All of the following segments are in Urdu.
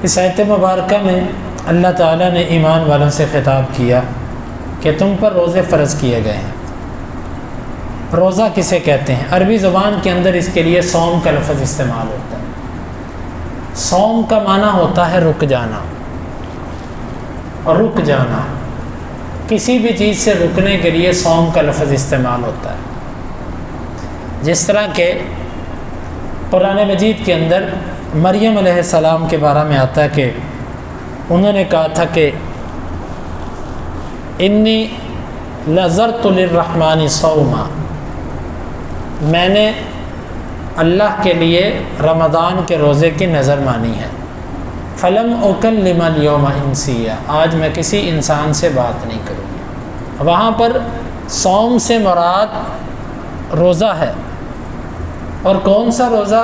اس آیت مبارکہ میں اللہ تعالیٰ نے ایمان والوں سے خطاب کیا کہ تم پر روزے فرض کیے گئے ہیں۔ روزہ کسے کہتے ہیں؟ عربی زبان کے اندر اس کے لیے صوم کا لفظ استعمال ہوتا ہے۔ صوم کا معنی ہوتا ہے رک جانا، اور رک جانا کسی بھی چیز سے رکنے کے لیے صوم کا لفظ استعمال ہوتا ہے۔ جس طرح کہ قرآن مجید کے اندر مریم علیہ السلام کے بارے میں آتا ہے کہ انہوں نے کہا تھا کہ انی نذرت للرحمن صوما، میں نے اللہ کے لیے رمضان کے روزے کی نظر مانی ہے۔ فلم اکلم اليوم انسیا، آج میں کسی انسان سے بات نہیں کروں گی۔ وہاں پر صوم سے مراد روزہ ہے، اور کون سا روزہ؟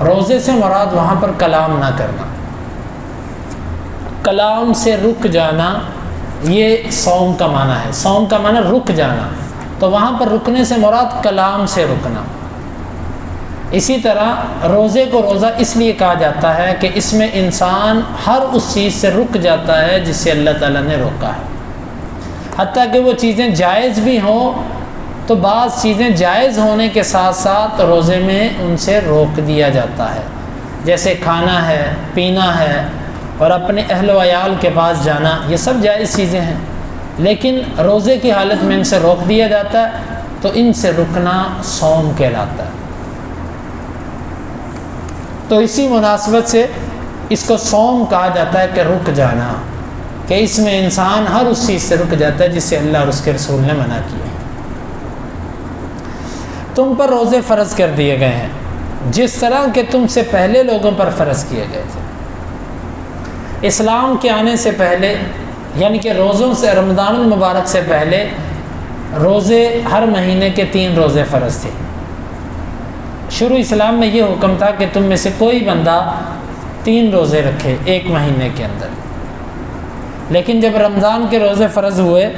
روزے سے مراد وہاں پر کلام نہ کرنا، کلام سے رک جانا، یہ صوم کا معنی ہے۔ صوم کا معنی رک جانا، تو وہاں پر رکنے سے مراد کلام سے رکنا۔ اسی طرح روزے کو روزہ اس لیے کہا جاتا ہے کہ اس میں انسان ہر اس چیز سے رک جاتا ہے جس سے اللہ تعالیٰ نے روکا ہے، حتیٰ کہ وہ چیزیں جائز بھی ہوں تو بعض چیزیں جائز ہونے کے ساتھ ساتھ روزے میں ان سے روک دیا جاتا ہے، جیسے کھانا ہے، پینا ہے، اور اپنے اہل و عیال کے پاس جانا، یہ سب جائز چیزیں ہیں، لیکن روزے کی حالت میں ان سے روک دیا جاتا ہے، تو ان سے رکنا صوم کہلاتا ہے۔ تو اسی مناسبت سے اس کو صوم کہا جاتا ہے کہ رک جانا، کہ اس میں انسان ہر اس چیز سے رک جاتا ہے جس سے اللہ اور اس کے رسول نے منع کیا۔ تم پر روزے فرض کر دیے گئے ہیں جس طرح کہ تم سے پہلے لوگوں پر فرض کیے گئے تھے۔ اسلام کے آنے سے پہلے، یعنی کہ روزوں سے، رمضان المبارک سے پہلے روزے ہر مہینے کے 3 روزے فرض تھے۔ شروع اسلام میں یہ حکم تھا کہ تم میں سے کوئی بندہ 3 روزے رکھے ایک مہینے کے اندر، لیکن جب رمضان کے روزے فرض ہوئے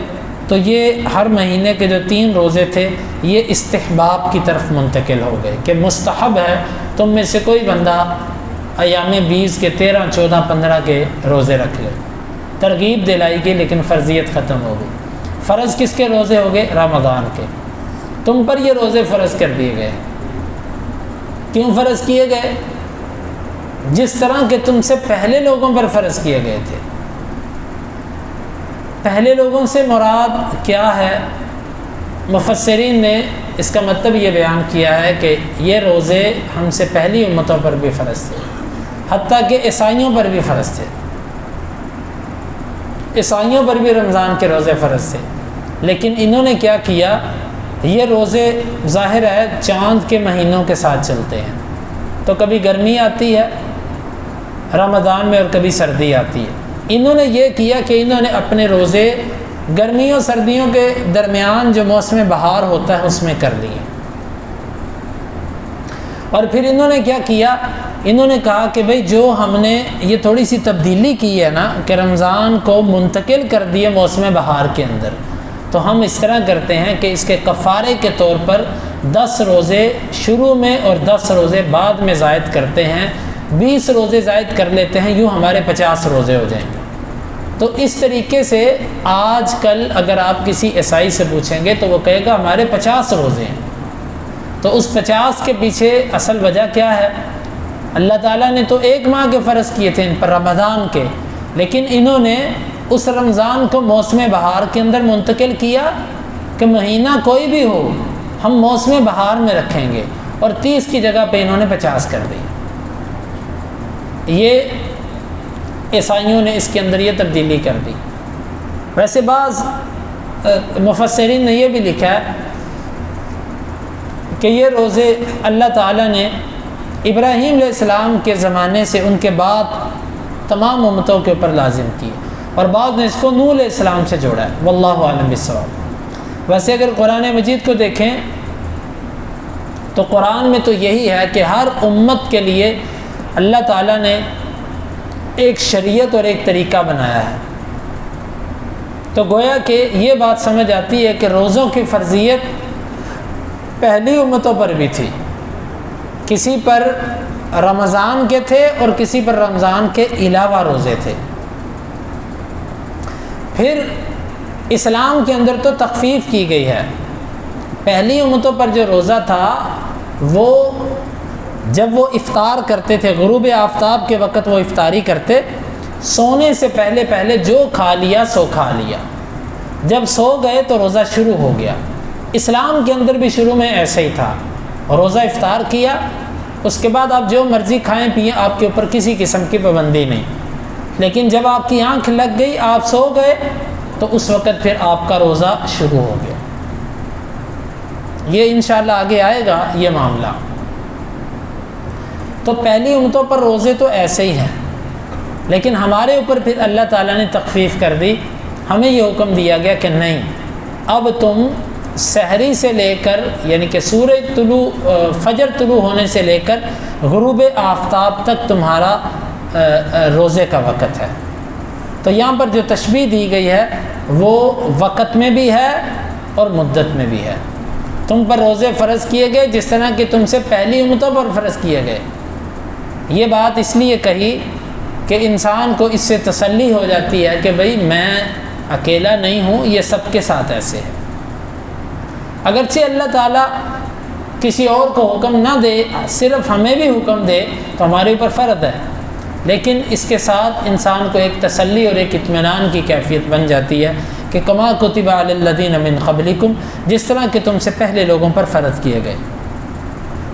تو یہ ہر مہینے کے جو 3 روزے تھے یہ استحباب کی طرف منتقل ہو گئے کہ مستحب ہے تم میں سے کوئی بندہ ایام 20 کے 13، 14، 15 کے روزے رکھ لے۔ ترغیب دلائی گئی لیکن فرضیت ختم ہو گئی۔ فرض کس کے روزے ہو گئے؟ رمضان کے۔ تم پر یہ روزے فرض کر دیے گئے۔ کیوں فرض کیے گئے؟ جس طرح کہ تم سے پہلے لوگوں پر فرض کیے گئے تھے۔ پہلے لوگوں سے مراد کیا ہے؟ مفسرین نے اس کا مطلب یہ بیان کیا ہے کہ یہ روزے ہم سے پہلی امتوں پر بھی فرض تھے، حتیٰ کہ عیسائیوں پر بھی فرض تھے۔ عیسائیوں پر بھی رمضان کے روزے فرض تھے، لیکن انہوں نے کیا کیا؟ یہ روزے ظاہر ہے چاند کے مہینوں کے ساتھ چلتے ہیں، تو کبھی گرمی آتی ہے رمضان میں اور کبھی سردی آتی ہے۔ انہوں نے یہ کیا کہ انہوں نے اپنے روزے گرمیوں سردیوں کے درمیان جو موسم بہار ہوتا ہے اس میں کر لیے، اور پھر انہوں نے کیا کیا؟ انہوں نے کہا کہ بھئی جو ہم نے یہ تھوڑی سی تبدیلی کی ہے نا کہ رمضان کو منتقل کر دیے موسم بہار کے اندر، تو ہم اس طرح کرتے ہیں کہ اس کے کفارے کے طور پر 10 روزے شروع میں اور 10 روزے بعد میں زائد کرتے ہیں، 20 روزے زائد کر لیتے ہیں، یوں ہمارے 50 روزے ہو جائیں گے۔ تو اس طریقے سے آج کل اگر آپ کسی عیسائی سے پوچھیں گے تو وہ کہے گا ہمارے 50 روزے ہیں۔ تو اس 50 کے پیچھے اصل وجہ کیا ہے؟ اللہ تعالیٰ نے تو 1 ماہ کے فرض کیے تھے ان پر، رمضان کے، لیکن انہوں نے اس رمضان کو موسم بہار کے اندر منتقل کیا کہ مہینہ کوئی بھی ہو ہم موسم بہار میں رکھیں گے، اور 30 کی جگہ پہ انہوں نے 50 کر دی۔ یہ عیسائیوں نے اس کے اندر یہ تبدیلی کر دی۔ ویسے بعض مفسرین نے یہ بھی لکھا ہے کہ یہ روزے اللہ تعالیٰ نے ابراہیم علیہ السلام کے زمانے سے ان کے بعد تمام امتوں کے اوپر لازم کیے، اور بعض نے اس کو نوح علیہ السلام سے جوڑا ہے، واللہ اعلم بالصواب۔ ویسے اگر قرآن مجید کو دیکھیں تو قرآن میں تو یہی ہے کہ ہر امت کے لیے اللہ تعالیٰ نے ایک شریعت اور ایک طریقہ بنایا ہے، تو گویا کہ یہ بات سمجھ آتی ہے کہ روزوں کی فرضیت پہلی امتوں پر بھی تھی، کسی پر رمضان کے تھے اور کسی پر رمضان کے علاوہ روزے تھے۔ پھر اسلام کے اندر تو تخفیف کی گئی ہے۔ پہلی امتوں پر جو روزہ تھا وہ جب وہ افطار کرتے تھے، غروب آفتاب کے وقت وہ افطاری کرتے، سونے سے پہلے پہلے جو کھا لیا سو کھا لیا، جب سو گئے تو روزہ شروع ہو گیا۔ اسلام کے اندر بھی شروع میں ایسے ہی تھا، روزہ افطار کیا، اس کے بعد آپ جو مرضی کھائیں پئیں، آپ کے اوپر کسی قسم کی پابندی نہیں، لیکن جب آپ کی آنکھ لگ گئی، آپ سو گئے، تو اس وقت پھر آپ کا روزہ شروع ہو گیا۔ یہ انشاءاللہ آگے آئے گا یہ معاملہ۔ تو پہلی امتوں پر روزے تو ایسے ہی ہیں، لیکن ہمارے اوپر پھر اللہ تعالیٰ نے تخفیف کر دی۔ ہمیں یہ حکم دیا گیا کہ نہیں، اب تم سحری سے لے کر، یعنی کہ فجر طلوع ہونے سے لے کر غروب آفتاب تک تمہارا روزے کا وقت ہے۔ تو یہاں پر جو تشبیہ دی گئی ہے وہ وقت میں بھی ہے اور مدت میں بھی ہے۔ تم پر روزے فرض کیے گئے جس طرح کہ تم سے پہلی امتوں پر فرض کیے گئے۔ یہ بات اس لیے کہی کہ انسان کو اس سے تسلی ہو جاتی ہے کہ بھئی میں اکیلا نہیں ہوں، یہ سب کے ساتھ ایسے ہے۔ اگرچہ اللہ تعالیٰ کسی اور کو حکم نہ دے، صرف ہمیں بھی حکم دے تو ہمارے اوپر فرض ہے، لیکن اس کے ساتھ انسان کو ایک تسلی اور ایک اطمینان کی کیفیت بن جاتی ہے کہ کما کتب علی الذین من قبلکم، جس طرح کہ تم سے پہلے لوگوں پر فرض کیے گئے،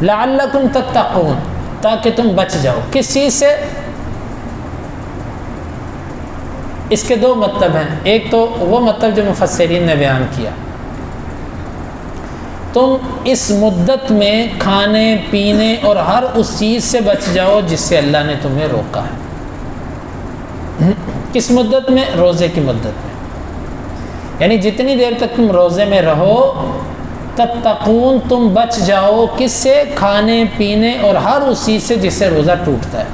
لعلکم تتقون، تاکہ تم بچ جاؤ۔ کس چیز سے؟ اس کے دو مطلب ہیں۔ ایک تو وہ مطلب جو مفسرین نے بیان کیا، تم اس مدت میں کھانے پینے اور ہر اس چیز سے بچ جاؤ جس سے اللہ نے تمہیں روکا ہے۔ کس مدت میں؟ روزے کی مدت میں، یعنی جتنی دیر تک تم روزے میں رہو، تتقون، تم بچ جاؤ کس سے؟ کھانے پینے اور ہر اس چیز سے جس سے روزہ ٹوٹتا ہے۔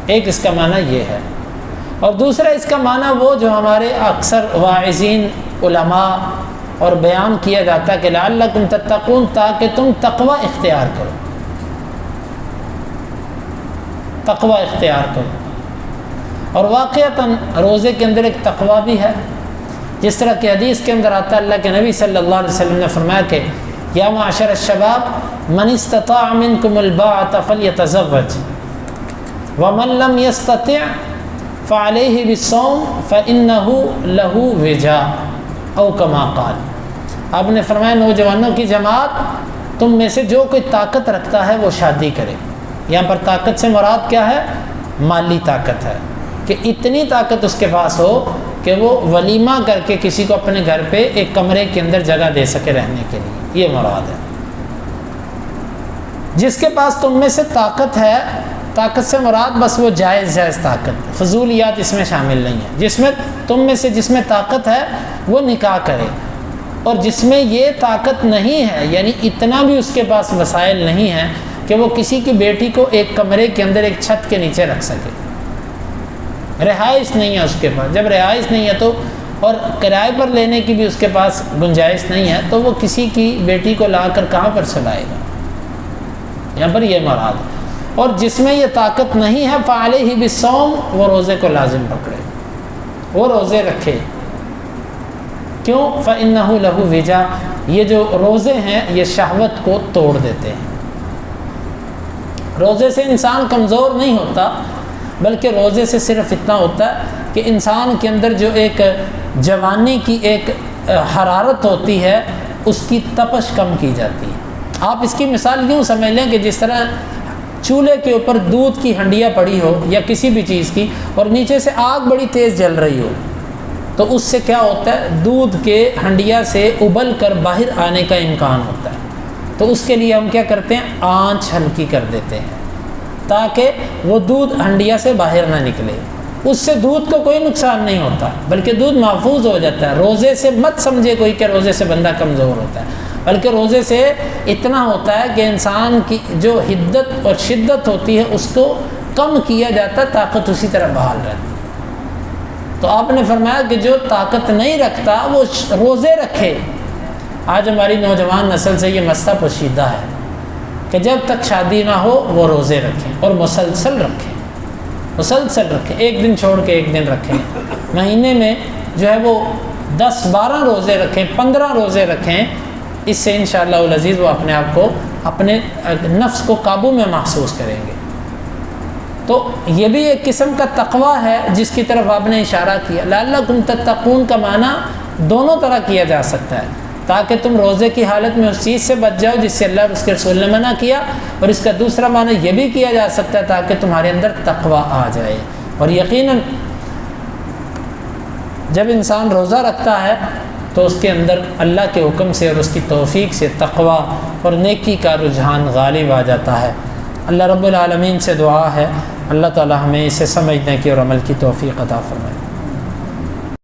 ایک اس کا معنی یہ ہے، اور دوسرا اس کا معنی وہ جو ہمارے اکثر واعظین علماء اور بیان کیا جاتا ہے کہ لعلکم تتقون، تاکہ تم تقوی اختیار کرو، تقوی اختیار کرو۔ اور واقعتاً روزے کے اندر ایک تقوی بھی ہے، جس طرح کہ حدیث کے اندر آتا ہے، اللہ کے نبی صلی اللہ علیہ وسلم نے فرمایا کہ یا معاشر الشباب من استطاع منکم الباءۃ فلیتزوج ومن لم یستطع فعلیہ بالصوم فإنہ لہ وجاء او کما قال۔ آپ نے فرمایا نوجوانوں کی جماعت، تم میں سے جو کوئی طاقت رکھتا ہے وہ شادی کرے۔ یہاں پر طاقت سے مراد کیا ہے؟ مالی طاقت ہے، کہ اتنی طاقت اس کے پاس ہو کہ وہ ولیمہ کر کے کسی کو اپنے گھر پہ ایک کمرے کے اندر جگہ دے سکے رہنے کے لیے، یہ مراد ہے۔ جس کے پاس تم میں سے طاقت ہے، طاقت سے مراد بس وہ جائز طاقت، فضولیات اس میں شامل نہیں ہے۔ جس میں تم میں سے جس میں طاقت ہے وہ نکاح کرے، اور جس میں یہ طاقت نہیں ہے، یعنی اتنا بھی اس کے پاس وسائل نہیں ہیں کہ وہ کسی کی بیٹی کو ایک کمرے کے اندر ایک چھت کے نیچے رکھ سکے، رہائش نہیں ہے اس کے پاس۔ جب رہائش نہیں ہے تو، اور کرائے پر لینے کی بھی اس کے پاس گنجائش نہیں ہے، تو وہ کسی کی بیٹی کو لا کر کہاں پر سلائے گا؟ یہاں پر یہ مراد ہے۔ اور جس میں یہ طاقت نہیں ہے فعلیہ بالصوم، وہ روزے کو لازم پکڑے، وہ روزے رکھے۔ کیوں؟ فإنہ لہ وجا، یہ جو روزے ہیں یہ شہوت کو توڑ دیتے ہیں۔ روزے سے انسان کمزور نہیں ہوتا، بلکہ روزے سے صرف اتنا ہوتا ہے کہ انسان کے اندر جو ایک جوانی کی ایک حرارت ہوتی ہے، اس کی تپش کم کی جاتی ہے۔ آپ اس کی مثال یوں سمجھ لیں کہ جس طرح چولہے کے اوپر دودھ کی ہنڈیاں پڑی ہو یا کسی بھی چیز کی، اور نیچے سے آگ بڑی تیز جل رہی ہو، تو اس سے کیا ہوتا ہے؟ دودھ کے ہنڈیا سے ابل کر باہر آنے کا امکان ہوتا ہے۔ تو اس کے لیے ہم کیا کرتے ہیں؟ آنچ ہلکی کر دیتے ہیں تاکہ وہ دودھ ہنڈیا سے باہر نہ نکلے۔ اس سے دودھ کو کوئی نقصان نہیں ہوتا، بلکہ دودھ محفوظ ہو جاتا ہے۔ روزے سے مت سمجھے کوئی کہ روزے سے بندہ کمزور ہوتا ہے، بلکہ روزے سے اتنا ہوتا ہے کہ انسان کی جو حدت اور شدت ہوتی ہے اس کو کم کیا جاتا ہے، طاقت اسی طرح بحال رہتی ہے۔ تو آپ نے فرمایا کہ جو طاقت نہیں رکھتا وہ روزے رکھے۔ آج ہماری نوجوان نسل سے یہ مسئلہ پوشیدہ ہے کہ جب تک شادی نہ ہو وہ روزے رکھیں اور مسلسل رکھیں، مسلسل رکھیں، ایک دن چھوڑ کے ایک دن رکھیں، مہینے میں جو ہے وہ 10-12 روزے رکھیں، 15 روزے رکھیں۔ اس سے انشاءاللہ العزیز وہ اپنے آپ کو، اپنے نفس کو قابو میں محسوس کریں گے۔ تو یہ بھی ایک قسم کا تقویٰ ہے جس کی طرف آپ نے اشارہ کیا۔ لعلکم تتقون کا معنی دونوں طرح کیا جا سکتا ہے، تاکہ تم روزے کی حالت میں اس چیز سے بچ جاؤ جس سے اللہ اور اس کے رسول نے منع کیا، اور اس کا دوسرا معنی یہ بھی کیا جا سکتا ہے تاکہ تمہارے اندر تقویٰ آ جائے۔ اور یقیناً جب انسان روزہ رکھتا ہے تو اس کے اندر اللہ کے حکم سے اور اس کی توفیق سے تقویٰ اور نیکی کا رجحان غالب آ جاتا ہے۔ اللہ رب العالمین سے دعا ہے اللہ تعالی ہمیں اسے سمجھنے کی اور عمل کی توفیق عطا فرمائے۔